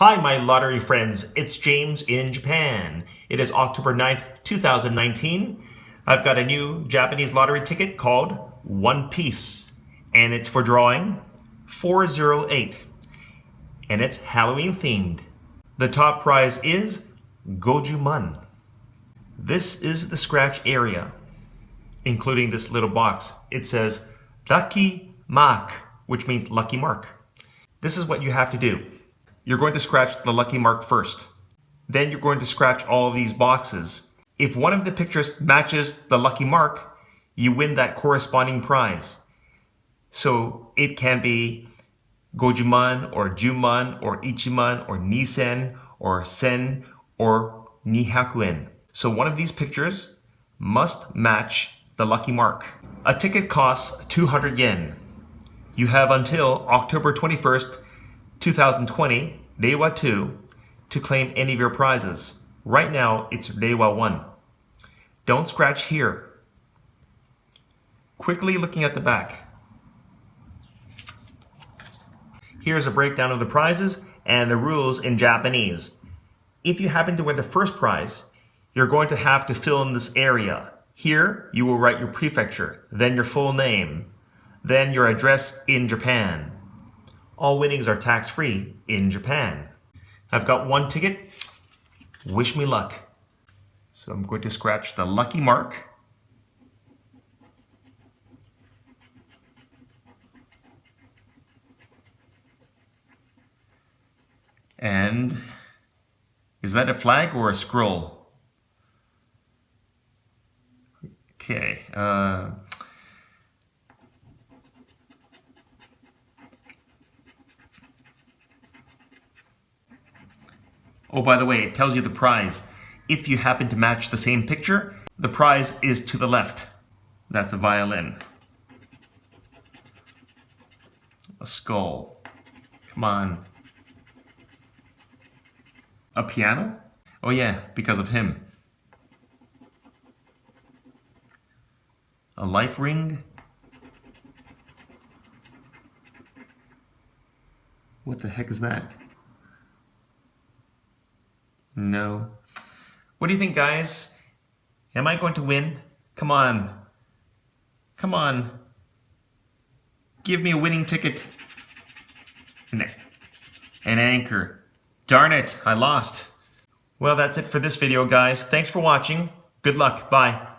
Hi, my lottery friends. It's James in Japan. It is October 9th, 2019. I've got a new Japanese lottery ticket called One Piece, and it's for drawing 408, and it's Halloween themed. The top prize is Gojuman. This is the scratch area, including this little box. It says Lucky Mark, which means lucky mark. This is what you have to do. You're going to scratch the lucky mark first. Then you're going to scratch all of these boxes. If one of the pictures matches the lucky mark, you win that corresponding prize. So it can be Gojuman or Juman or Ichiman or Nisen or Sen or Nihakuen. So one of these pictures must match the lucky mark. A ticket costs 200 yen. You have until October 21st, 2020, Reiwa 2, to claim any of your prizes. Right now, it's Reiwa 1. Don't scratch here. Quickly looking at the back. Here's a breakdown of the prizes and the rules in Japanese. If you happen to win the first prize, you're going to have to fill in this area. Here, you will write your prefecture, then your full name, then your address in Japan. All winnings are tax-free in Japan. I've got one ticket. Wish me luck. So I'm going to scratch the lucky mark. And is that a flag or a scroll? Okay. Oh, by the way, it tells you the prize. If you happen to match the same picture, the prize is to the left. That's a violin. A skull. Come on. A piano? Oh yeah, because of him. A life ring? What the heck is that? No. What do you think, guys? Am I going to win? Come on. Come on. Give me a winning ticket. An anchor. Darn it, I lost. Well, that's it for this video, guys. Thanks for watching. Good luck. Bye.